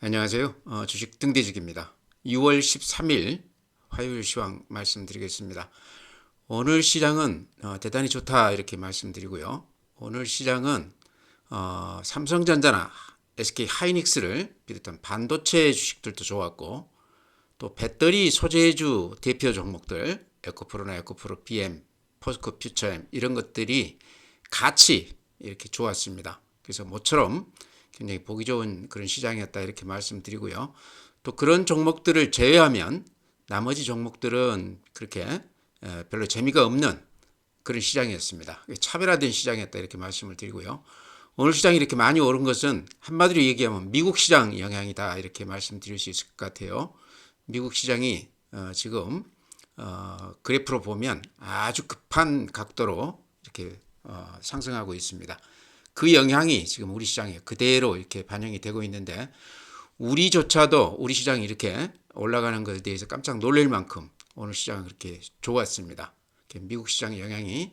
안녕하세요. 주식 등대직입니다. 6월 13일 화요일 시황 말씀드리겠습니다. 오늘 시장은 대단히 좋다 이렇게 말씀드리고요. 오늘 시장은 삼성전자나 SK 하이닉스를 비롯한 반도체 주식들도 좋았고, 또 배터리 소재주 대표 종목들 에코프로나 에코프로 BM, 포스코 퓨처엠 이런 것들이 같이 이렇게 좋았습니다. 그래서 모처럼 굉장히 보기 좋은 그런 시장이었다 이렇게 말씀드리고요. 또 그런 종목들을 제외하면 나머지 종목들은 그렇게 별로 재미가 없는 그런 시장이었습니다. 차별화된 시장이었다 이렇게 말씀을 드리고요. 오늘 시장이 이렇게 많이 오른 것은 한마디로 얘기하면 미국 시장 영향이다 이렇게 말씀드릴 수 있을 것 같아요. 미국 시장이 지금 그래프로 보면 아주 급한 각도로 이렇게 상승하고 있습니다. 그 영향이 지금 우리 시장에 그대로 이렇게 반영이 되고 있는데, 우리조차도 우리 시장이 이렇게 올라가는 것에 대해서 깜짝 놀랄 만큼 오늘 시장은 그렇게 좋았습니다. 미국 시장의 영향이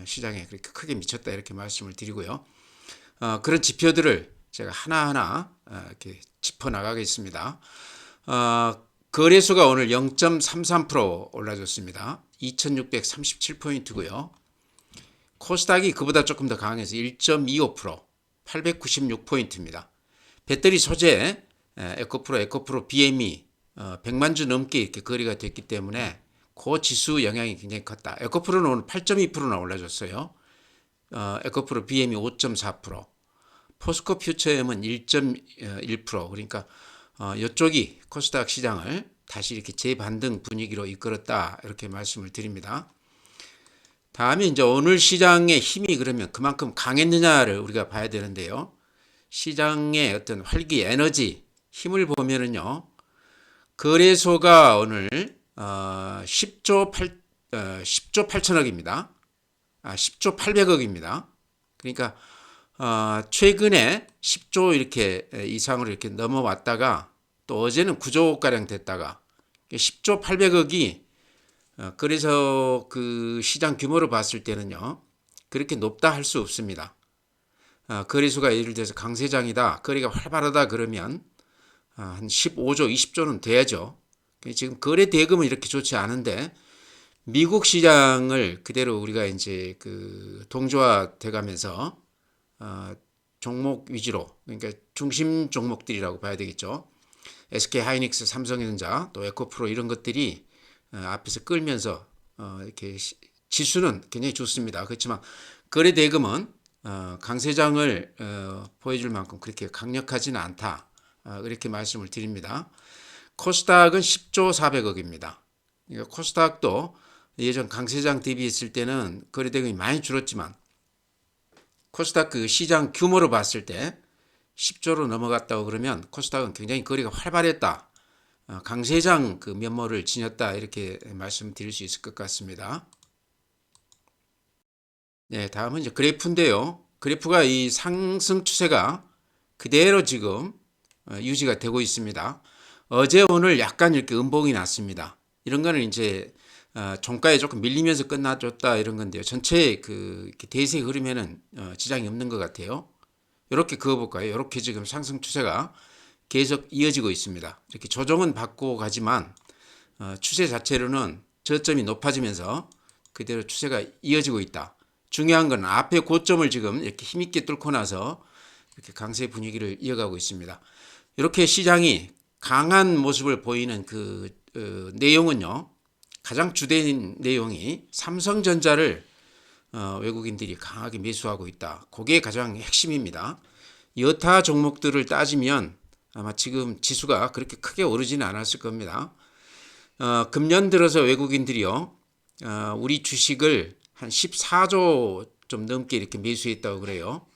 시장에 그렇게 크게 미쳤다 이렇게 말씀을 드리고요. 그런 지표들을 제가 하나하나 이렇게 짚어 나가겠습니다. 거래소가 오늘 0.33% 올라졌습니다. 2637포인트고요. 코스닥이 그보다 조금 더 강해서 1.25%, 896포인트입니다. 배터리 소재 에코프로 BM이 100만 주 넘게 이렇게 거래가 됐기 때문에 그 지수 영향이 굉장히 컸다. 에코프로는 오늘 8.2%나 올라졌어요. 에코프로 BM이 5.4%, 포스코 퓨처엠은 1.1%. 그러니까 이쪽이 코스닥 시장을 다시 이렇게 재반등 분위기로 이끌었다 이렇게 말씀을 드립니다. 다음에 이제 오늘 시장의 힘이 그러면 그만큼 강했느냐를 우리가 봐야 되는데요. 시장의 어떤 활기, 에너지, 힘을 보면은요. 거래소가 오늘 10조 8천억입니다. 10조 800억입니다. 그러니까 최근에 10조 이렇게 이상으로 이렇게 넘어왔다가 또 어제는 9조가량 됐다가 10조 800억이 그래서 그 시장 규모로 봤을 때는요, 그렇게 높다 할 수 없습니다. 거래소가 예를 들어서 강세장이다, 거래가 활발하다 그러면 한 15조, 20조는 돼야죠. 지금 거래 대금은 이렇게 좋지 않은데 미국 시장을 그대로 우리가 이제 그 동조화 돼가면서 종목 위주로, 그러니까 중심 종목들이라고 봐야 되겠죠. SK 하이닉스, 삼성전자, 또 에코프로 이런 것들이 앞에서 끌면서 이렇게 지수는 굉장히 좋습니다. 그렇지만 거래 대금은 강세장을 보여줄 만큼 그렇게 강력하지는 않다. 이렇게 말씀을 드립니다. 코스닥은 10조 400억입니다. 그러니까 코스닥도 예전 강세장 대비했을 때는 거래 대금이 많이 줄었지만 코스닥 그 시장 규모로 봤을 때 10조로 넘어갔다고 그러면 코스닥은 굉장히 거래가 활발했다. 강세장 그 면모를 지녔다 이렇게 말씀드릴 수 있을 것 같습니다. 네, 다음은 이제 그래프인데요. 그래프가 이 상승 추세가 그대로 지금 유지가 되고 있습니다. 어제 오늘 약간 이렇게 음봉이 났습니다. 이런 거는 이제 종가에 조금 밀리면서 끝나줬다 이런 건데요. 전체 그 대세 흐름에는 지장이 없는 것 같아요. 이렇게 그어볼까요? 이렇게 지금 상승 추세가 계속 이어지고 있습니다. 이렇게 조정은 받고 가지만 추세 자체로는 저점이 높아지면서 그대로 추세가 이어지고 있다. 중요한 건 앞에 고점을 지금 이렇게 힘있게 뚫고 나서 이렇게 강세 분위기를 이어가고 있습니다. 이렇게 시장이 강한 모습을 보이는 그 내용은요. 가장 주된 내용이 삼성전자를 외국인들이 강하게 매수하고 있다. 그게 가장 핵심입니다. 여타 종목들을 따지면 아마 지금 지수가 그렇게 크게 오르지는 않았을 겁니다. 금년 들어서 외국인들이요, 우리 주식을 한 14조 좀 넘게 이렇게 매수했다고 그래요.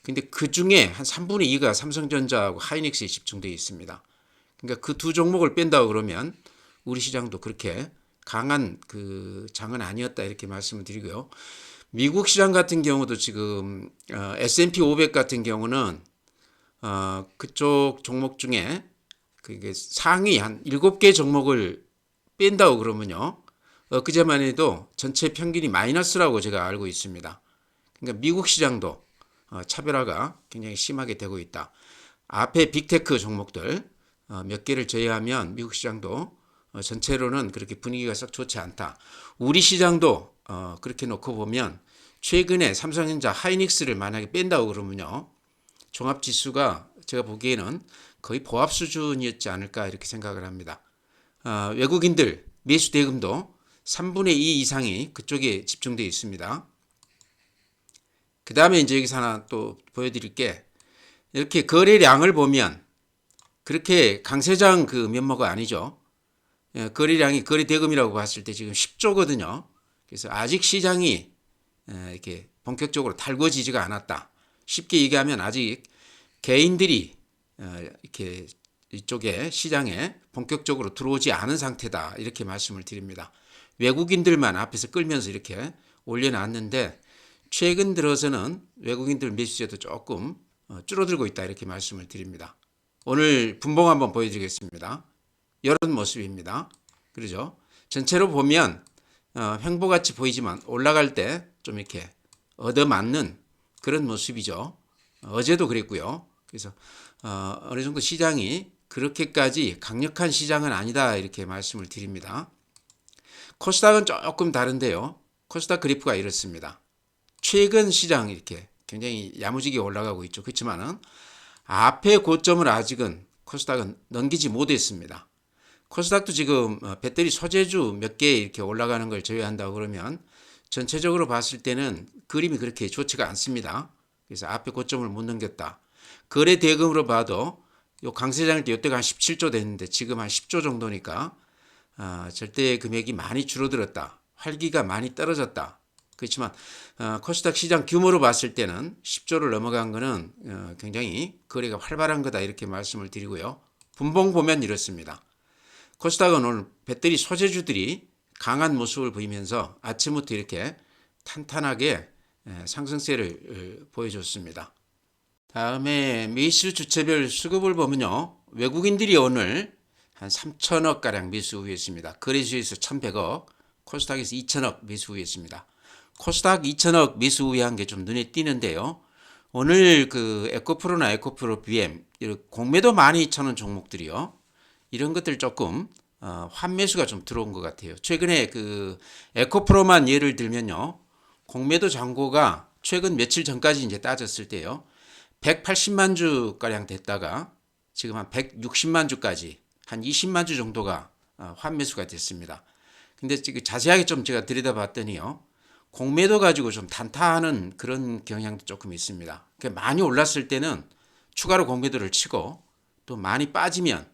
근데 그 중에 한 3분의 2가 삼성전자하고 하이닉스에 집중되어 있습니다. 그러니까 그 두 종목을 뺀다고 그러면 우리 시장도 그렇게 강한 그 장은 아니었다 이렇게 말씀을 드리고요. 미국 시장 같은 경우도 지금 S&P 500 같은 경우는 그쪽 종목 중에 그게 상위 한 7개 종목을 뺀다고 그러면요. 그제만 해도 전체 평균이 마이너스라고 제가 알고 있습니다. 그러니까 미국 시장도 차별화가 굉장히 심하게 되고 있다. 앞에 빅테크 종목들 몇 개를 제외하면 미국 시장도 전체로는 그렇게 분위기가 썩 좋지 않다. 우리 시장도 그렇게 놓고 보면 최근에 삼성전자 하이닉스를 만약에 뺀다고 그러면요. 종합지수가 제가 보기에는 거의 보합 수준이었지 않을까 이렇게 생각을 합니다. 외국인들 매수 대금도 3분의 2 이상이 그쪽에 집중되어 있습니다. 그 다음에 이제 여기서 하나 또 보여드릴 게 이렇게 거래량을 보면 그렇게 강세장 그 면모가 아니죠. 거래량이 거래 대금이라고 봤을 때 지금 10조거든요. 그래서 아직 시장이 이렇게 본격적으로 달궈지지가 않았다. 쉽게 얘기하면 아직 개인들이 이렇게 이쪽에 시장에 본격적으로 들어오지 않은 상태다. 이렇게 말씀을 드립니다. 외국인들만 앞에서 끌면서 이렇게 올려놨는데 최근 들어서는 외국인들 매수세도 조금 줄어들고 있다. 이렇게 말씀을 드립니다. 오늘 분봉 한번 보여드리겠습니다. 이런 모습입니다. 그러죠? 전체로 보면 횡보같이 보이지만 올라갈 때 좀 이렇게 얻어맞는 그런 모습이죠. 어제도 그랬고요. 그래서 어느 정도 시장이 그렇게까지 강력한 시장은 아니다 이렇게 말씀을 드립니다. 코스닥은 조금 다른데요. 코스닥 그래프가 이렇습니다. 최근 시장 이렇게 굉장히 야무지게 올라가고 있죠. 그렇지만은 앞에 고점을 아직은 코스닥은 넘기지 못했습니다. 코스닥도 지금 배터리 소재주 몇 개 이렇게 올라가는 걸 제외한다고 그러면 전체적으로 봤을 때는 그림이 그렇게 좋지가 않습니다. 그래서 앞에 고점을 못 넘겼다. 거래 대금으로 봐도 요 강세장일 때 이때가 한 17조 됐는데 지금 한 10조 정도니까 절대 금액이 많이 줄어들었다. 활기가 많이 떨어졌다. 그렇지만 코스닥 시장 규모로 봤을 때는 10조를 넘어간 거는 굉장히 거래가 활발한 거다 이렇게 말씀을 드리고요. 분봉 보면 이렇습니다. 코스닥은 오늘 배터리 소재주들이 강한 모습을 보이면서 아침부터 이렇게 탄탄하게 상승세를 보여줬습니다. 다음에 매수 주체별 수급을 보면요. 외국인들이 오늘 한 3천억 가량 매수 후였습니다. 거래소에서 1,100억, 코스닥에서 2천억 매수 후였습니다. 코스닥 2천억 매수 후한 게 좀 눈에 띄는데요. 오늘 그 에코프로나 에코프로 BM 공매도 12,000원 종목들이요. 이런 것들 조금 환매수가 좀 들어온 것 같아요. 최근에 그 에코프로만 예를 들면요. 공매도 잔고가 최근 며칠 전까지 이제 따졌을 때요. 180만 주 가량 됐다가 지금 한 160만 주까지 한 20만 주 정도가 환매수가 됐습니다. 근데 지금 자세하게 좀 제가 들여다봤더니요. 공매도 가지고 좀 단타하는 그런 경향도 조금 있습니다. 그러니까 많이 올랐을 때는 추가로 공매도를 치고 또 많이 빠지면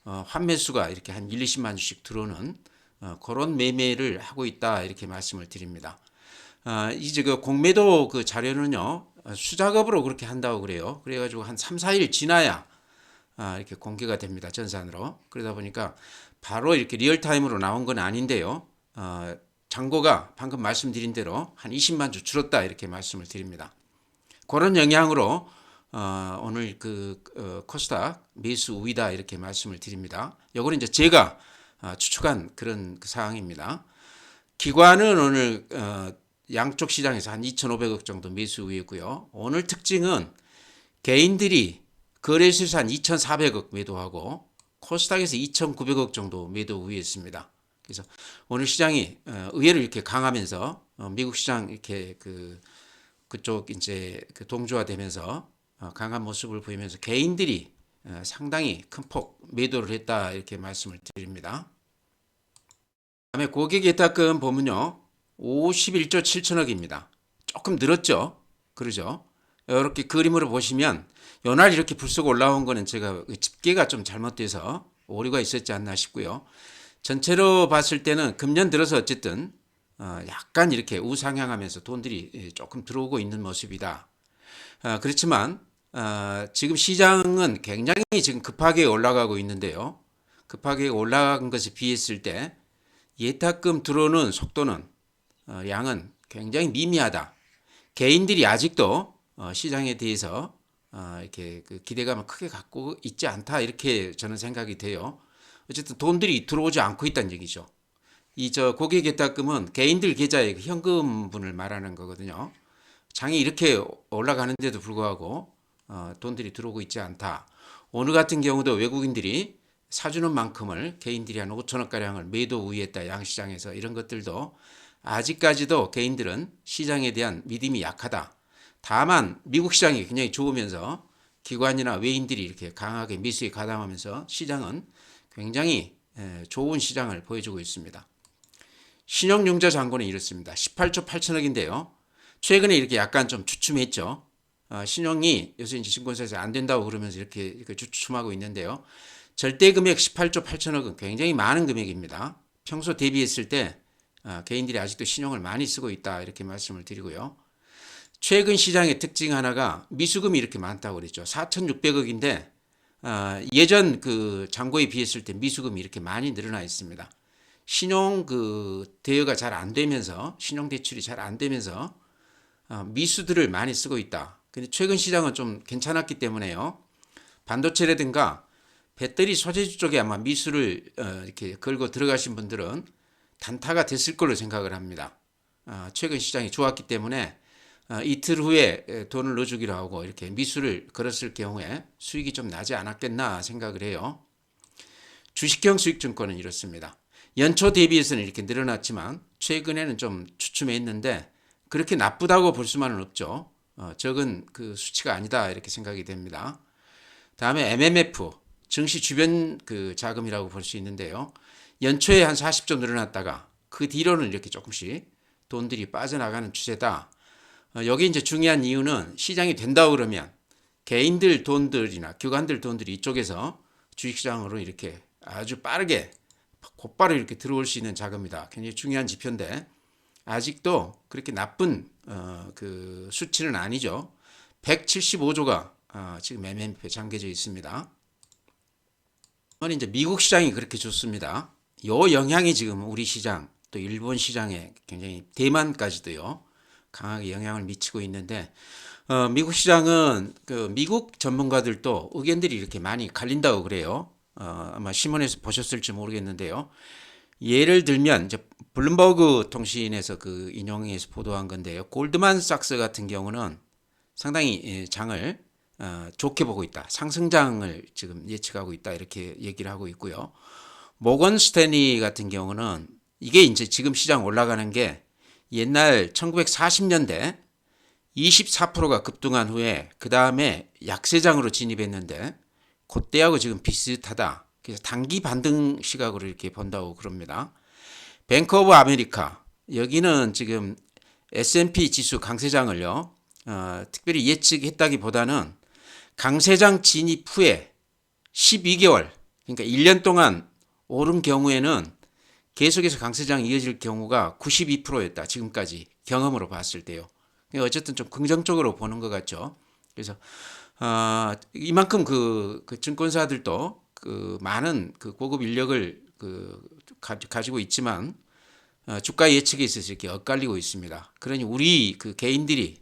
환매수가 이렇게 한 1, 20만 주씩 들어오는 그런 매매를 하고 있다 이렇게 말씀을 드립니다. 이제 그 공매도 그 자료는요 수작업으로 그렇게 한다고 그래요. 그래가지고 한 3, 4일 지나야 이렇게 공개가 됩니다. 전산으로. 그러다 보니까 바로 이렇게 리얼타임으로 나온 건 아닌데요. 잔고가 방금 말씀드린 대로 한 20만 주 줄었다 이렇게 말씀을 드립니다. 그런 영향으로 오늘 그 코스닥 매수 우위다 이렇게 말씀을 드립니다. 요거는 이제 제가 추측한 그런 그 사항입니다. 기관은 오늘 양쪽 시장에서 한 2,500억 정도 매수 우위고요. 오늘 특징은 개인들이 거래소에서 한 2,400억 매도하고 코스닥에서 2,900억 정도 매도 우위했습니다. 그래서 오늘 시장이 의외로 이렇게 강하면서 미국 시장 이렇게 그쪽 이제 그 동조화되면서 강한 모습을 보이면서 개인들이 상당히 큰 폭 매도를 했다 이렇게 말씀을 드립니다. 다음에 고객 예탁금 보면요. 51조 7천억입니다. 조금 늘었죠. 그러죠. 이렇게 그림으로 보시면 요날 이렇게 불쑥 올라온 거는 제가 집계가 좀 잘못돼서 오류가 있었지 않나 싶고요. 전체로 봤을 때는 금년 들어서 어쨌든 약간 이렇게 우상향하면서 돈들이 조금 들어오고 있는 모습이다. 그렇지만 지금 시장은 굉장히 지금 급하게 올라가고 있는데요. 급하게 올라간 것에 비했을 때 예탁금 들어오는 속도는 양은 굉장히 미미하다. 개인들이 아직도 시장에 대해서 이렇게 그 기대감을 크게 갖고 있지 않다 이렇게 저는 생각이 돼요. 어쨌든 돈들이 들어오지 않고 있다는 얘기죠. 이 저 고객 예탁금은 개인들 계좌의 현금분을 말하는 거거든요. 장이 이렇게 올라가는데도 불구하고 돈들이 들어오고 있지 않다. 오늘 같은 경우도 외국인들이 사주는 만큼을 개인들이 한 5천억 가량을 매도 우위했다 양시장에서 이런 것들도 아직까지도 개인들은 시장에 대한 믿음이 약하다. 다만 미국 시장이 굉장히 좋으면서 기관이나 외인들이 이렇게 강하게 매수에 가담하면서 시장은 굉장히 좋은 시장을 보여주고 있습니다. 신용융자 잔고는 이렇습니다. 18조 8천억인데요. 최근에 이렇게 약간 좀 주춤했죠. 신용이 요새 이제 증권사에서 안 된다고 그러면서 이렇게 주춤하고 있는데요. 절대 금액 18조 8천억은 굉장히 많은 금액입니다. 평소 대비했을 때 개인들이 아직도 신용을 많이 쓰고 있다 이렇게 말씀을 드리고요. 최근 시장의 특징 하나가 미수금이 이렇게 많다고 그랬죠. 4,600억인데 예전 그 잔고에 비했을 때 미수금이 이렇게 많이 늘어나 있습니다. 신용 그 대여가 잘 안 되면서 신용 대출이 잘 안 되면서 미수들을 많이 쓰고 있다. 근데 최근 시장은 좀 괜찮았기 때문에요. 반도체라든가 배터리 소재주 쪽에 아마 미수를 이렇게 걸고 들어가신 분들은 단타가 됐을 걸로 생각을 합니다. 최근 시장이 좋았기 때문에 이틀 후에 돈을 넣어주기로 하고 이렇게 미수를 걸었을 경우에 수익이 좀 나지 않았겠나 생각을 해요. 주식형 수익증권은 이렇습니다. 연초 대비해서는 이렇게 늘어났지만 최근에는 좀 주춤했는데 그렇게 나쁘다고 볼 수만은 없죠. 적은 그 수치가 아니다 이렇게 생각이 됩니다. 다음에 MMF 증시 주변 그 자금이라고 볼 수 있는데요. 연초에 한 40조 늘어났다가 그 뒤로는 이렇게 조금씩 돈들이 빠져나가는 추세다. 여기 이제 중요한 이유는 시장이 된다 그러면 개인들 돈들이나 기관들 돈들이 이쪽에서 주식시장으로 이렇게 아주 빠르게 곧바로 이렇게 들어올 수 있는 자금이다. 굉장히 중요한 지표인데 아직도 그렇게 나쁜 그 수치는 아니죠. 175조가 지금 MMF에 잠겨져 있습니다. 이건 이제 미국 시장이 그렇게 좋습니다. 요 영향이 지금 우리 시장 또 일본 시장에 굉장히 대만까지도요 강하게 영향을 미치고 있는데 미국 시장은 그 미국 전문가들도 의견들이 이렇게 많이 갈린다고 그래요. 아마 신문에서 보셨을지 모르겠는데요. 예를 들면 이제 블룸버그 통신에서 그 인용해서 보도한 건데요. 골드만삭스 같은 경우는 상당히 장을 좋게 보고 있다. 상승장을 지금 예측하고 있다. 이렇게 얘기를 하고 있고요. 모건 스탠리 같은 경우는 이게 이제 지금 시장 올라가는 게 옛날 1940년대 24%가 급등한 후에 그 다음에 약세장으로 진입했는데 그때하고 지금 비슷하다. 그래서 단기 반등 시각으로 이렇게 본다고 그럽니다. 뱅크 오브 아메리카 여기는 지금 S&P 지수 강세장을요 특별히 예측했다기보다는 강세장 진입 후에 12개월 그러니까 1년 동안 오른 경우에는 계속해서 강세장이 이어질 경우가 92%였다. 지금까지 경험으로 봤을 때요. 어쨌든 좀 긍정적으로 보는 것 같죠. 그래서 이만큼 그 증권사들도 그 많은 그 고급 인력을 가지고 있지만 주가 예측에 있어서 이렇게 엇갈리고 있습니다. 그러니 우리 그 개인들이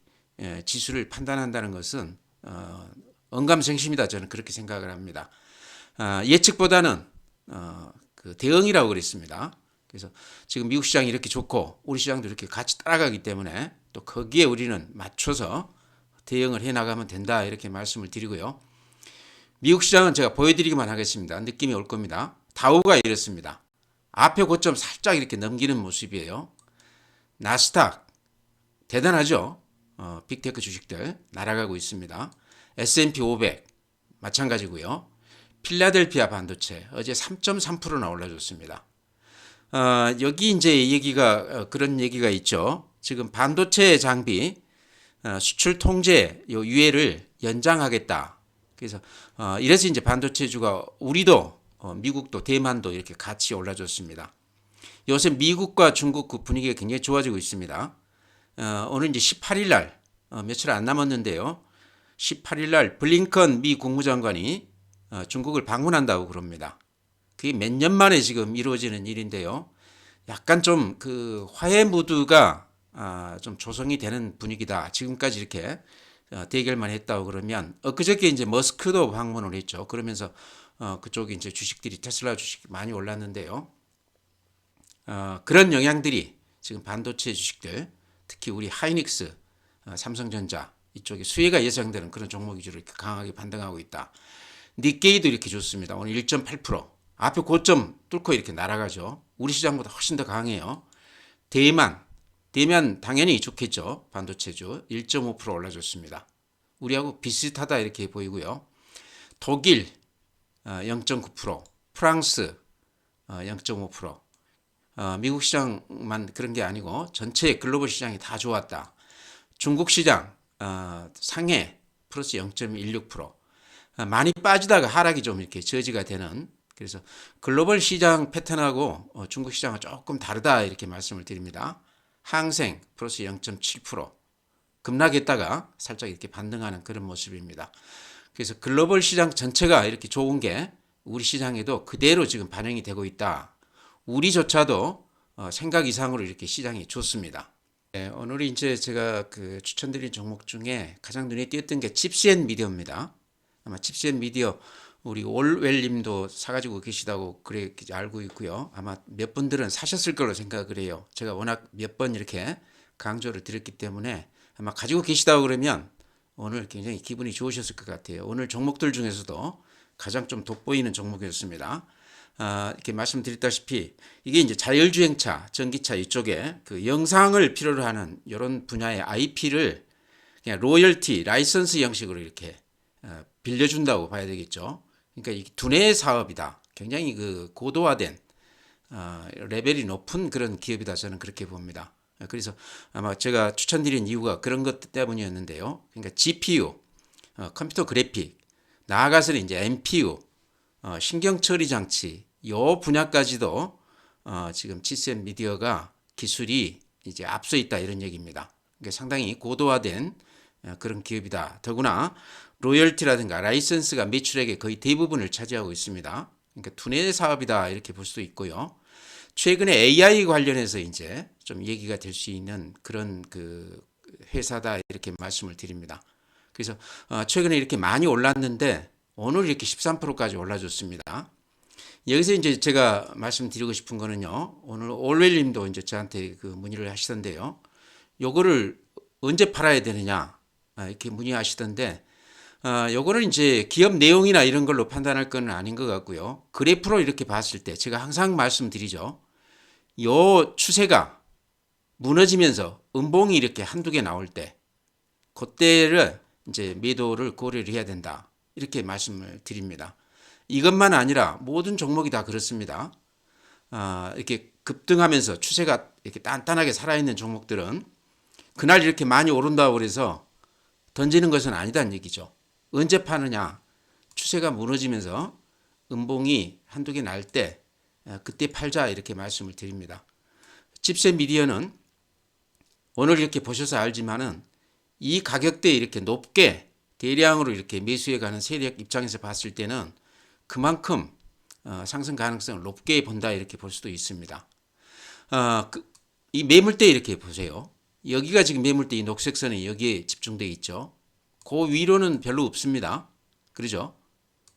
지수를 판단한다는 것은 언감생심이다. 저는 그렇게 생각을 합니다. 예측보다는 그 대응이라고 그랬습니다. 그래서 지금 미국 시장이 이렇게 좋고 우리 시장도 이렇게 같이 따라가기 때문에 또 거기에 우리는 맞춰서 대응을 해 나가면 된다 이렇게 말씀을 드리고요. 미국 시장은 제가 보여드리기만 하겠습니다. 느낌이 올 겁니다. 다우가 이렇습니다. 앞에 고점 살짝 이렇게 넘기는 모습이에요. 나스닥 대단하죠. 빅테크 주식들 날아가고 있습니다. S&P 500 마찬가지고요. 필라델피아 반도체 어제 3.3%나 올라줬습니다. 여기 이제 얘기가 그런 얘기가 있죠. 지금 반도체 장비 수출 통제 요 유예를 연장하겠다. 그래서 이래서 이제 반도체주가 우리도 미국도 대만도 이렇게 같이 올라줬습니다. 요새 미국과 중국 그 분위기가 굉장히 좋아지고 있습니다. 오늘 이제 18일 날 며칠 안 남았는데요. 18일 날 블링컨 미 국무장관이 중국을 방문한다고 그럽니다. 그게 몇 년 만에 지금 이루어지는 일인데요. 약간 좀 그 화해 무드가 좀 조성이 되는 분위기다. 지금까지 이렇게 대결만 했다고 그러면 그저께 이제 머스크도 방문을 했죠. 그러면서 그쪽에 이제 주식들이 테슬라 주식이 많이 올랐는데요. 그런 영향들이 지금 반도체 주식들 특히 우리 하이닉스, 삼성전자 이쪽에 수혜가 예상되는 그런 종목 위주로 이렇게 강하게 반등하고 있다. 니케이도 이렇게 좋습니다. 오늘 1.8%. 앞에 고점 뚫고 이렇게 날아가죠. 우리 시장보다 훨씬 더 강해요. 대만 당연히 좋겠죠. 반도체주 1.5% 올라줬습니다. 우리하고 비슷하다 이렇게 보이고요. 독일 0.9%, 프랑스 0.5%, 미국 시장만 그런 게 아니고 전체 글로벌 시장이 다 좋았다. 중국 시장 상해 플러스 0.16%, 많이 빠지다가 하락이 좀 이렇게 저지가 되는, 그래서 글로벌 시장 패턴하고 중국 시장은 조금 다르다 이렇게 말씀을 드립니다. 항생 플러스 0.7%, 급락했다가 살짝 이렇게 반등하는 그런 모습입니다. 그래서 글로벌 시장 전체가 이렇게 좋은 게 우리 시장에도 그대로 지금 반영이 되고 있다. 우리조차도 생각 이상으로 이렇게 시장이 좋습니다. 네, 오늘 이제 제가 그 추천드린 종목 중에 가장 눈에 띄었던 게 칩스앤미디어입니다. 아마 칩스앤미디어 우리 올웰님도 사가지고 계시다고 그래 알고 있고요. 아마 몇 분들은 사셨을 걸로 생각을 해요. 제가 워낙 몇 번 이렇게 강조를 드렸기 때문에 아마 가지고 계시다고 그러면 오늘 굉장히 기분이 좋으셨을 것 같아요. 오늘 종목들 중에서도 가장 좀 돋보이는 종목이었습니다. 이렇게 말씀드렸다시피 이게 이제 자율주행차, 전기차 이쪽에 그 영상을 필요로 하는 이런 분야의 IP를 그냥 로열티, 라이선스 형식으로 이렇게 빌려준다고 봐야 되겠죠. 그러니까 이 두뇌 사업이다. 굉장히 그 고도화된 레벨이 높은 그런 기업이다. 저는 그렇게 봅니다. 그래서 아마 제가 추천드린 이유가 그런 것 때문이었는데요. 그러니까 GPU, 컴퓨터 그래픽, 나아가서는 이제 NPU, 신경 처리 장치, 요 분야까지도 지금 칩스앤미디어가 기술이 이제 앞서 있다 이런 얘기입니다. 그러니까 상당히 고도화된 그런 기업이다. 더구나 로열티라든가 라이선스가 매출액의 거의 대부분을 차지하고 있습니다. 그러니까 두뇌 사업이다 이렇게 볼 수도 있고요. 최근에 AI 관련해서 이제 좀 얘기가 될 수 있는 그런 그 회사다 이렇게 말씀을 드립니다. 그래서 최근에 이렇게 많이 올랐는데 오늘 이렇게 13%까지 올라줬습니다. 여기서 이제 제가 말씀드리고 싶은 거는요. 오늘 올웰님도 이제 저한테 그 문의를 하시던데요. 요거를 언제 팔아야 되느냐 이렇게 문의하시던데 요거는 이제 기업 내용이나 이런 걸로 판단할 건 아닌 것 같고요. 그래프로 이렇게 봤을 때 제가 항상 말씀드리죠. 요 추세가 무너지면서 음봉이 이렇게 한두 개 나올 때 그때를 이제 매도를 고려를 해야 된다. 이렇게 말씀을 드립니다. 이것만 아니라 모든 종목이 다 그렇습니다. 이렇게 급등하면서 추세가 이렇게 단단하게 살아있는 종목들은 그날 이렇게 많이 오른다고 그래서 던지는 것은 아니다는 얘기죠. 언제 파느냐? 추세가 무너지면서 음봉이 한두 개 날 때 그때 팔자 이렇게 말씀을 드립니다. 칩스앤미디어는 오늘 이렇게 보셔서 알지만은 이 가격대에 이렇게 높게 대량으로 이렇게 매수해 가는 세력 입장에서 봤을 때는 그만큼 상승 가능성을 높게 본다 이렇게 볼 수도 있습니다. 이 매물대 이렇게 보세요. 여기가 지금 매물대 이 녹색 선이 여기에 집중되어 있죠. 그 위로는 별로 없습니다. 그러죠?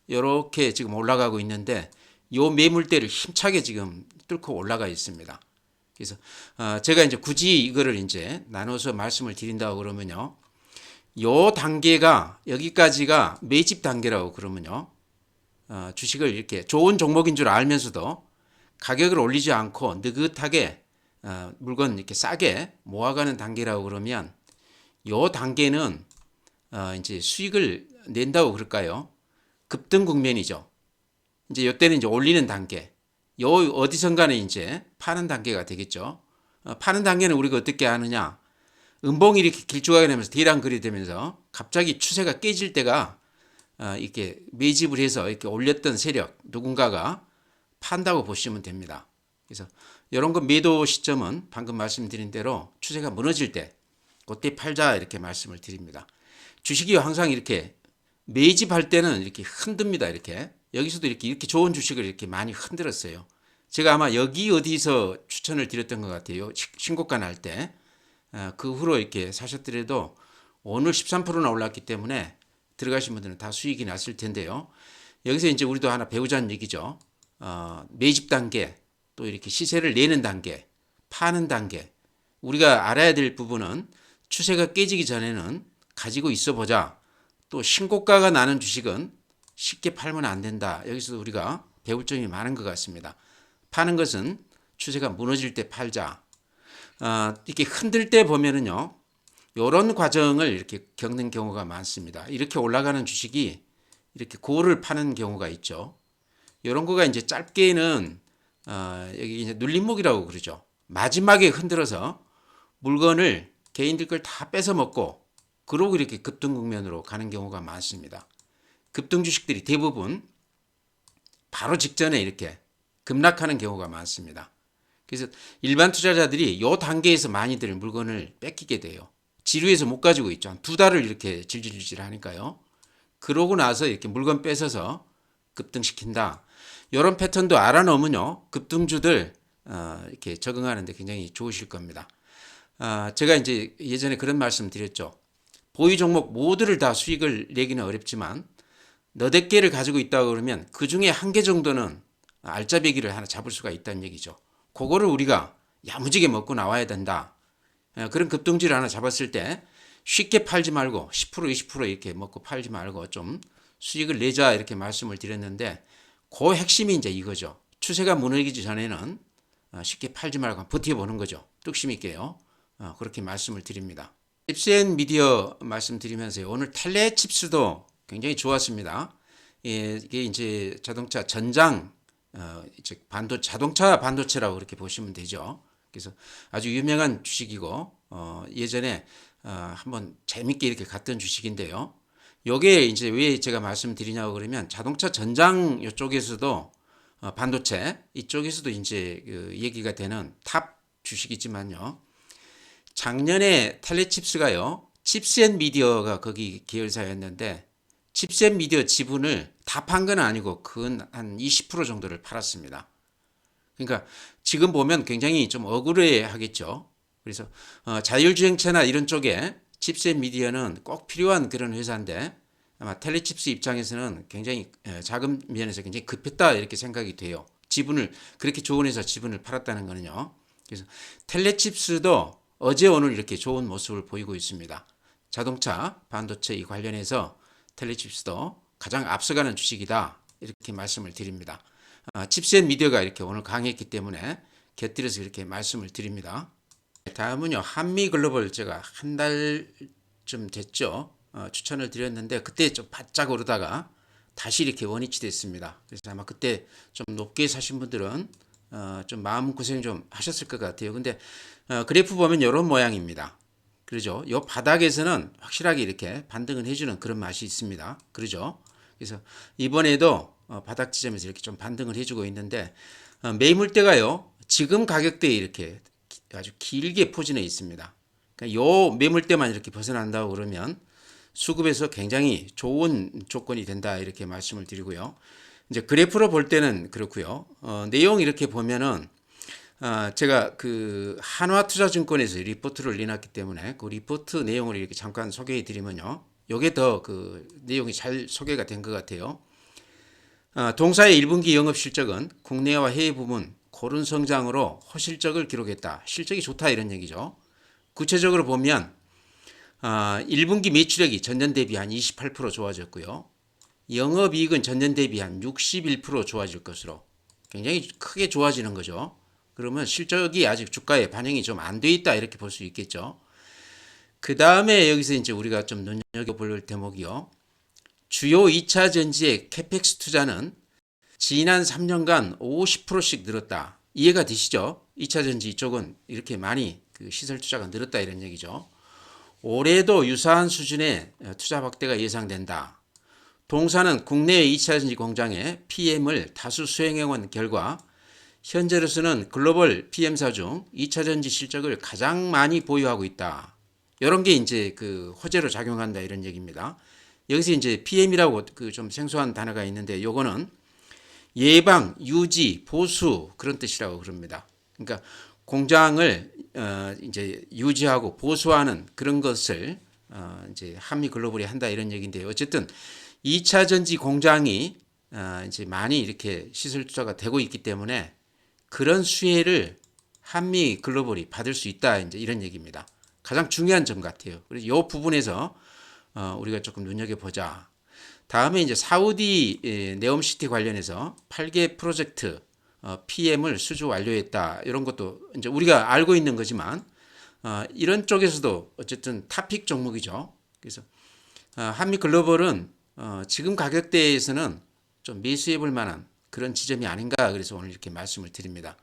이렇게 지금 올라가고 있는데 요 매물대를 힘차게 지금 뚫고 올라가 있습니다. 그래서 제가 이제 굳이 이거를 이제 나눠서 말씀을 드린다고 그러면요. 요 단계가 여기까지가 매집 단계라고 그러면요. 주식을 이렇게 좋은 종목인 줄 알면서도 가격을 올리지 않고 느긋하게 물건 이렇게 싸게 모아가는 단계라고 그러면 요 단계는 이제 수익을 낸다고 그럴까요? 급등 국면이죠. 이제 이때는 이제 올리는 단계. 요 어디선가는 이제 파는 단계가 되겠죠. 파는 단계는 우리가 어떻게 하느냐? 음봉이 이렇게 길쭉하게 되면서 대량 거래 되면서 갑자기 추세가 깨질 때가 이렇게 매집을 해서 이렇게 올렸던 세력 누군가가 판다고 보시면 됩니다. 그래서 이런 거 매도 시점은 방금 말씀드린 대로 추세가 무너질 때 그때 팔자 이렇게 말씀을 드립니다. 주식이 항상 이렇게 매집할 때는 이렇게 흔듭니다. 이렇게 여기서도 이렇게 좋은 주식을 이렇게 많이 흔들었어요. 제가 아마 여기 어디서 추천을 드렸던 것 같아요. 신고가 날 때. 그 후로 이렇게 사셨더라도 오늘 13%나 올랐기 때문에 들어가신 분들은 다 수익이 났을 텐데요. 여기서 이제 우리도 하나 배우자는 얘기죠. 매집 단계, 또 이렇게 시세를 내는 단계, 파는 단계. 우리가 알아야 될 부분은 추세가 깨지기 전에는 가지고 있어 보자. 또 신고가가 나는 주식은 쉽게 팔면 안 된다. 여기서 우리가 배울 점이 많은 것 같습니다. 파는 것은 추세가 무너질 때 팔자. 이렇게 흔들 때 보면은요, 이런 과정을 이렇게 겪는 경우가 많습니다. 이렇게 올라가는 주식이 이렇게 고를 파는 경우가 있죠. 이런 거가 이제 짧게는 여기 이제 눌림목이라고 그러죠. 마지막에 흔들어서 물건을 개인들 걸 다 뺏어 먹고 그러고 이렇게 급등 국면으로 가는 경우가 많습니다. 급등 주식들이 대부분 바로 직전에 이렇게 급락하는 경우가 많습니다. 그래서 일반 투자자들이 이 단계에서 많이들 물건을 뺏기게 돼요. 지루해서 못 가지고 있죠. 한 2달을 이렇게 질질질 하니까요. 그러고 나서 이렇게 물건 뺏어서 급등시킨다. 이런 패턴도 알아놓으면요. 급등주들 이렇게 적응하는데 굉장히 좋으실 겁니다. 제가 이제 예전에 그런 말씀 드렸죠. 보유 종목 모두를 다 수익을 내기는 어렵지만 너댓 개를 가지고 있다고 그러면 그 중에 한 개 정도는 알짜배기를 하나 잡을 수가 있다는 얘기죠. 그거를 우리가 야무지게 먹고 나와야 된다. 그런 급등주를 하나 잡았을 때 쉽게 팔지 말고 10% 20% 이렇게 먹고 팔지 말고 좀 수익을 내자 이렇게 말씀을 드렸는데 그 핵심이 이제 이거죠. 추세가 무너지기 전에는 쉽게 팔지 말고 버텨보는 거죠. 뚝심 있게요. 그렇게 말씀을 드립니다. 칩스앤 미디어 말씀드리면서요. 오늘 텔레칩스도 굉장히 좋았습니다. 이게 이제 자동차 전장 즉 자동차 반도체라고 그렇게 보시면 되죠. 그래서 아주 유명한 주식이고 예전에 한번 재밌게 이렇게 갔던 주식인데요. 요게 이제 왜 제가 말씀드리냐고 그러면 자동차 전장 이쪽에서도 반도체 이쪽에서도 이제 그 얘기가 되는 탑 주식이지만요. 작년에 텔레칩스가요. 칩스앤미디어가 거기 계열사였는데 칩스앤미디어 지분을 다 판 건 아니고 한 20% 정도를 팔았습니다. 그러니까 지금 보면 굉장히 좀 억울해 하겠죠. 그래서 자율주행차나 이런 쪽에 칩스앤미디어는 꼭 필요한 그런 회사인데 아마 텔레칩스 입장에서는 굉장히 자금 면에서 굉장히 급했다 이렇게 생각이 돼요. 지분을 그렇게 좋은 회사 지분을 팔았다는 거는요. 그래서 텔레칩스도 어제 오늘 이렇게 좋은 모습을 보이고 있습니다. 자동차 반도체 이 관련해서 텔레칩스도 가장 앞서가는 주식이다 이렇게 말씀을 드립니다. 칩스앤미디어가 이렇게 오늘 강했기 때문에 곁들여서 이렇게 말씀을 드립니다. 다음은요 한미글로벌 제가 한 달쯤 됐죠. 추천을 드렸는데 그때 좀 바짝 오르다가 다시 이렇게 원위치 됐습니다. 그래서 아마 그때 좀 높게 사신 분들은 좀 마음고생 좀 하셨을 것 같아요. 근데 그래프 보면 이런 모양입니다. 그러죠. 요 바닥에서는 확실하게 이렇게 반등을 해주는 그런 맛이 있습니다. 그러죠. 그래서 이번에도 바닥 지점에서 이렇게 좀 반등을 해주고 있는데 매물대가요. 지금 가격대에 이렇게 아주 길게 포진해 있습니다. 그러니까 요 매물대만 이렇게 벗어난다고 그러면 수급에서 굉장히 좋은 조건이 된다 이렇게 말씀을 드리고요. 이제 그래프로 볼 때는 그렇고요. 내용 이렇게 보면은 제가 그 한화투자증권에서 리포트를 내놨기 때문에 그 리포트 내용을 이렇게 잠깐 소개해 드리면요. 요게 더 그 내용이 잘 소개가 된 것 같아요. 동사의 1분기 영업 실적은 국내와 해외 부문 고른 성장으로 호실적을 기록했다. 실적이 좋다 이런 얘기죠. 구체적으로 보면 1분기 매출액이 전년 대비 한 28% 좋아졌고요. 영업이익은 전년 대비 한 61% 좋아질 것으로 굉장히 크게 좋아지는 거죠. 그러면 실적이 아직 주가에 반영이 좀 안 돼 있다 이렇게 볼 수 있겠죠. 그 다음에 여기서 이제 우리가 좀 눈여겨볼 대목이요. 주요 2차 전지의 캐펙스 투자는 지난 3년간 50%씩 늘었다. 이해가 되시죠? 2차 전지 이쪽은 이렇게 많이 그 시설 투자가 늘었다 이런 얘기죠. 올해도 유사한 수준의 투자 확대가 예상된다. 동사는 국내의 2차 전지 공장에 PM을 다수 수행해온 결과 현재로서는 글로벌 PM사 중 2차 전지 실적을 가장 많이 보유하고 있다. 이런 게 이제 그 호재로 작용한다 이런 얘기입니다. 여기서 이제 PM이라고 그 좀 생소한 단어가 있는데 요거는 예방, 유지, 보수 그런 뜻이라고 그럽니다. 그러니까 공장을 이제 유지하고 보수하는 그런 것을 이제 한미글로벌이 한다 이런 얘기인데요. 어쨌든 2차 전지 공장이 이제 많이 이렇게 시설 투자가 되고 있기 때문에 그런 수혜를 한미글로벌이 받을 수 있다 이제 이런 얘기입니다. 가장 중요한 점 같아요. 그래서 이 부분에서 우리가 조금 눈여겨보자. 다음에 이제 사우디 네옴시티 관련해서 8개 프로젝트 PM을 수주 완료했다. 이런 것도 이제 우리가 알고 있는 거지만 이런 쪽에서도 어쨌든 탑픽 종목이죠. 그래서 한미글로벌은 지금 가격대에서는 좀 매수해 볼 만한 그런 지점이 아닌가, 그래서 오늘 이렇게 말씀을 드립니다.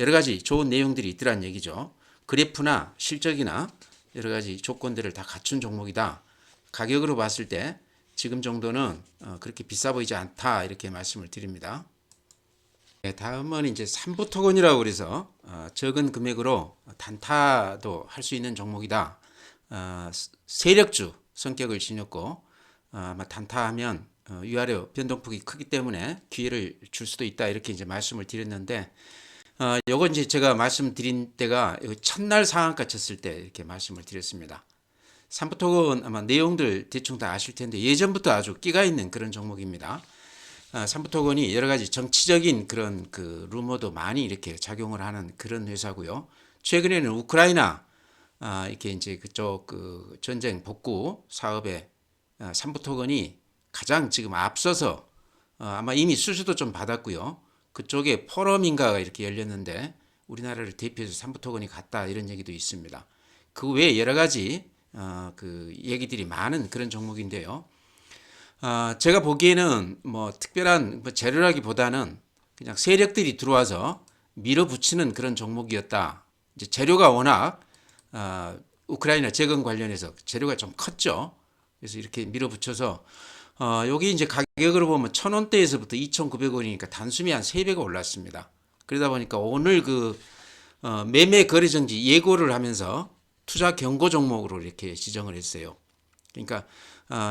여러 가지 좋은 내용들이 있더란 얘기죠. 그래프나 실적이나 여러 가지 조건들을 다 갖춘 종목이다. 가격으로 봤을 때 지금 정도는 그렇게 비싸 보이지 않다, 이렇게 말씀을 드립니다. 네, 다음은 이제 삼부토건이라고 그래서 적은 금액으로 단타도 할 수 있는 종목이다. 세력주 성격을 지녔고 아마 단타하면 위아래 변동폭이 크기 때문에 기회를 줄 수도 있다, 이렇게 이제 말씀을 드렸는데 요거 이제 제가 말씀드린 때가 첫날 상한가 쳤을 때 이렇게 말씀을 드렸습니다. 삼부토건 아마 내용들 대충 다 아실 텐데 예전부터 아주 끼가 있는 그런 종목입니다. 삼부토건이 여러 가지 정치적인 그런 그 루머도 많이 이렇게 작용을 하는 그런 회사고요. 최근에는 우크라이나 이렇게 이제 그쪽 그 전쟁 복구 사업에 삼부토건이 가장 지금 앞서서 아마 이미 수주도 좀 받았고요. 그쪽에 포럼인가가 이렇게 열렸는데 우리나라를 대표해서 삼부토건이 갔다, 이런 얘기도 있습니다. 그 외에 여러 가지 그 얘기들이 많은 그런 종목인데요. 제가 보기에는 뭐 특별한 재료라기보다는 그냥 세력들이 들어와서 밀어붙이는 그런 종목이었다. 이제 재료가 워낙 우크라이나 재건 관련해서 재료가 좀 컸죠. 그래서 이렇게 밀어붙여서 여기 이제 가격으로 보면 1,000원대에서부터 2,900원이니까 단숨에 한 3배가 올랐습니다. 그러다 보니까 오늘 그 매매 거래 정지 예고를 하면서 투자 경고 종목으로 이렇게 지정을 했어요. 그러니까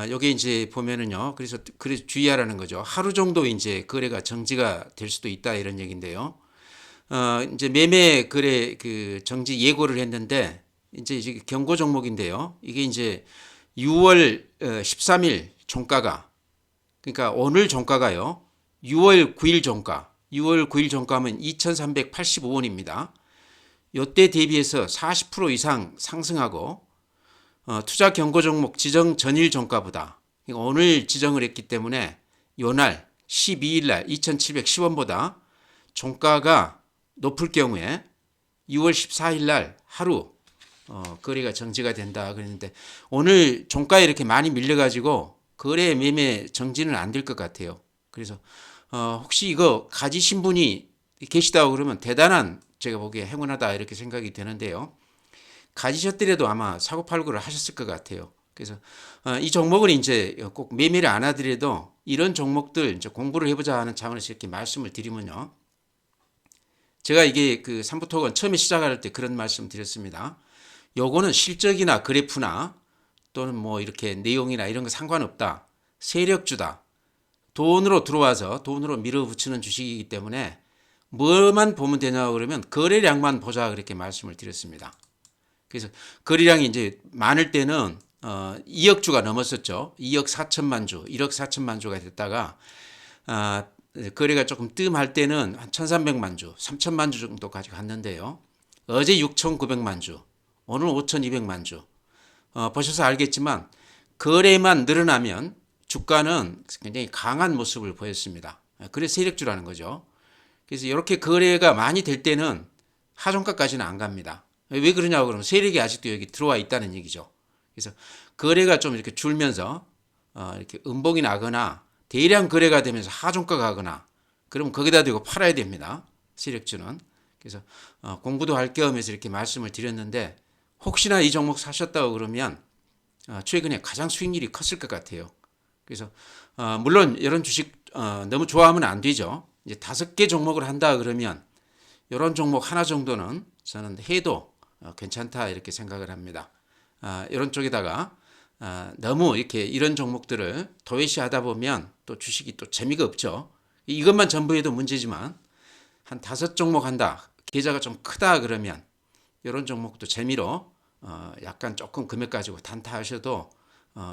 여기 이제 보면은요. 그래서 주의하라는 거죠. 하루 정도 이제 거래가 정지가 될 수도 있다, 이런 얘기인데요. 이제 매매 거래 그 정지 예고를 했는데 이제 경고 종목인데요. 이게 이제 6월 13일 종가가, 그러니까 오늘 종가가요. 6월 9일 종가. 6월 9일 종가면 2,385원입니다. 요때 대비해서 40% 이상 상승하고 투자 경고 종목 지정 전일 종가보다, 그러니까 오늘 지정을 했기 때문에 요날 12일 날 2,710원보다 종가가 높을 경우에 6월 14일 날 하루 거래가 정지가 된다 그랬는데 오늘 종가에 이렇게 많이 밀려가지고 거래 매매 정지는 안 될 것 같아요. 그래서 혹시 이거 가지신 분이 계시다고 그러면 대단한, 제가 보기에 행운하다, 이렇게 생각이 되는데요. 가지셨더라도 아마 사고팔고를 하셨을 것 같아요. 그래서 이 종목은 이제 꼭 매매를 안 하더라도 이런 종목들 이제 공부를 해보자 하는 차원에서 이렇게 말씀을 드리면요. 제가 이게 그 삼부토건 처음에 시작할 때 그런 말씀 드렸습니다. 요거는 실적이나 그래프나 또는 뭐 이렇게 내용이나 이런 거 상관없다. 세력주다. 돈으로 들어와서 돈으로 밀어붙이는 주식이기 때문에 뭐만 보면 되냐 그러면 거래량만 보자, 그렇게 말씀을 드렸습니다. 그래서 거래량이 이제 많을 때는 2억 주가 넘었었죠. 2억 4천만 주, 1억 4천만 주가 됐다가 거래가 조금 뜸할 때는 한 1,300만 주, 3천만 주 정도까지 갔는데요. 어제 6,900만 주, 오늘 5,200만 주. 보셔서 알겠지만 거래만 늘어나면 주가는 굉장히 강한 모습을 보였습니다. 그래서 세력주라는 거죠. 그래서 이렇게 거래가 많이 될 때는 하종가까지는 안 갑니다. 왜 그러냐고 그러면 세력이 아직도 여기 들어와 있다는 얘기죠. 그래서 거래가 좀 이렇게 줄면서 이렇게 음봉이 나거나 대량 거래가 되면서 하종가가 가거나 그러면 거기다 대고 팔아야 됩니다. 세력주는. 그래서 공부도 할 겸해서 이렇게 말씀을 드렸는데 혹시나 이 종목 사셨다고 그러면 최근에 가장 수익률이 컸을 것 같아요. 그래서 물론 이런 주식 너무 좋아하면 안 되죠. 이제 5개 종목을 한다 그러면 이런 종목 하나 정도는 저는 해도 괜찮다, 이렇게 생각을 합니다. 이런 쪽에다가 너무 이렇게 이런 종목들을 도외시하다 보면 또 주식이 또 재미가 없죠. 이것만 전부 해도 문제지만 한 5종목 한다, 계좌가 좀 크다 그러면 이런 종목도 재미로 약간 조금 금액 가지고 단타하셔도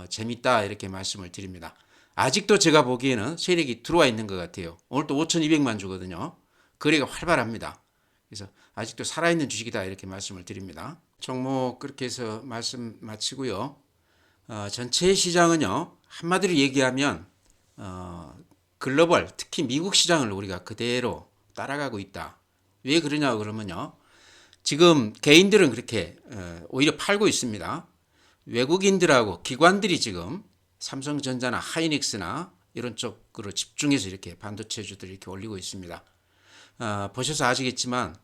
재밌다, 이렇게 말씀을 드립니다. 아직도 제가 보기에는 세력이 들어와 있는 것 같아요. 오늘 또 5,200만 주거든요. 거래가 활발합니다. 그래서 아직도 살아있는 주식이다, 이렇게 말씀을 드립니다. 종목 그렇게 해서 말씀 마치고요. 전체 시장은요, 한마디로 얘기하면 글로벌 특히 미국 시장을 우리가 그대로 따라가고 있다. 왜 그러냐 그러면요. 지금 개인들은 그렇게 오히려 팔고 있습니다. 외국인들하고 기관들이 지금 삼성전자나 하이닉스나 이런 쪽으로 집중해서 이렇게 반도체주들을 이렇게 올리고 있습니다. 보셔서 아시겠지만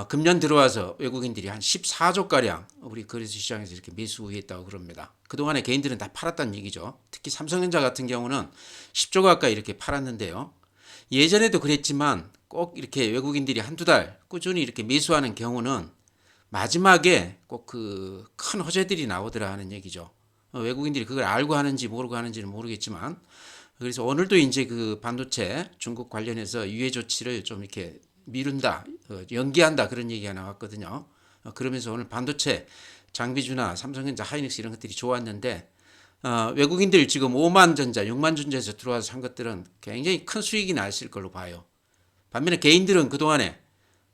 금년 들어와서 외국인들이 한 14조 가량 우리 거래소 시장에서 이렇게 매수했다고 그럽니다. 그동안에 개인들은 다 팔았다는 얘기죠. 특히 삼성전자 같은 경우는 10조 가까이 이렇게 팔았는데요. 예전에도 그랬지만 꼭 이렇게 외국인들이 한두 달 꾸준히 이렇게 매수하는 경우는 마지막에 꼭 그 큰 호재들이 나오더라 하는 얘기죠. 외국인들이 그걸 알고 하는지 모르고 하는지는 모르겠지만 그래서 오늘도 이제 그 반도체 중국 관련해서 유예 조치를 좀 이렇게 미룬다, 연기한다 그런 얘기가 나왔거든요. 그러면서 오늘 반도체 장비주나 삼성전자, 하이닉스 이런 것들이 좋았는데 외국인들 지금 5만 전자, 6만 전자에서 들어와서 산 것들은 굉장히 큰 수익이 났을 걸로 봐요. 반면에 개인들은 그동안에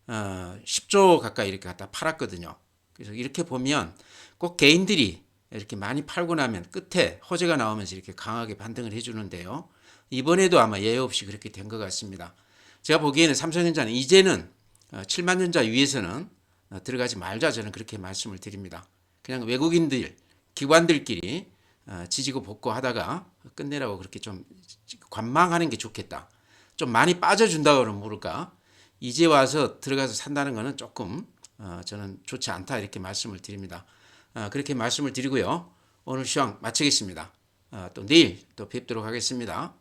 10조 가까이 이렇게 갖다 팔았거든요. 그래서 이렇게 보면 꼭 개인들이 이렇게 많이 팔고 나면 끝에 호재가 나오면서 이렇게 강하게 반등을 해주는데요. 이번에도 아마 예외 없이 그렇게 된 것 같습니다. 제가 보기에는 삼성전자는 이제는 7만 전자 위에서는 들어가지 말자 저는 그렇게 말씀을 드립니다. 그냥 외국인들, 기관들끼리 지지고 볶고 하다가 끝내라고 그렇게 좀 관망하는 게 좋겠다. 좀 많이 빠져준다 그러면 모를까. 이제 와서 들어가서 산다는 것은 조금 저는 좋지 않다 이렇게 말씀을 드립니다. 그렇게 말씀을 드리고요. 오늘 시황 마치겠습니다. 또 내일 또 뵙도록 하겠습니다.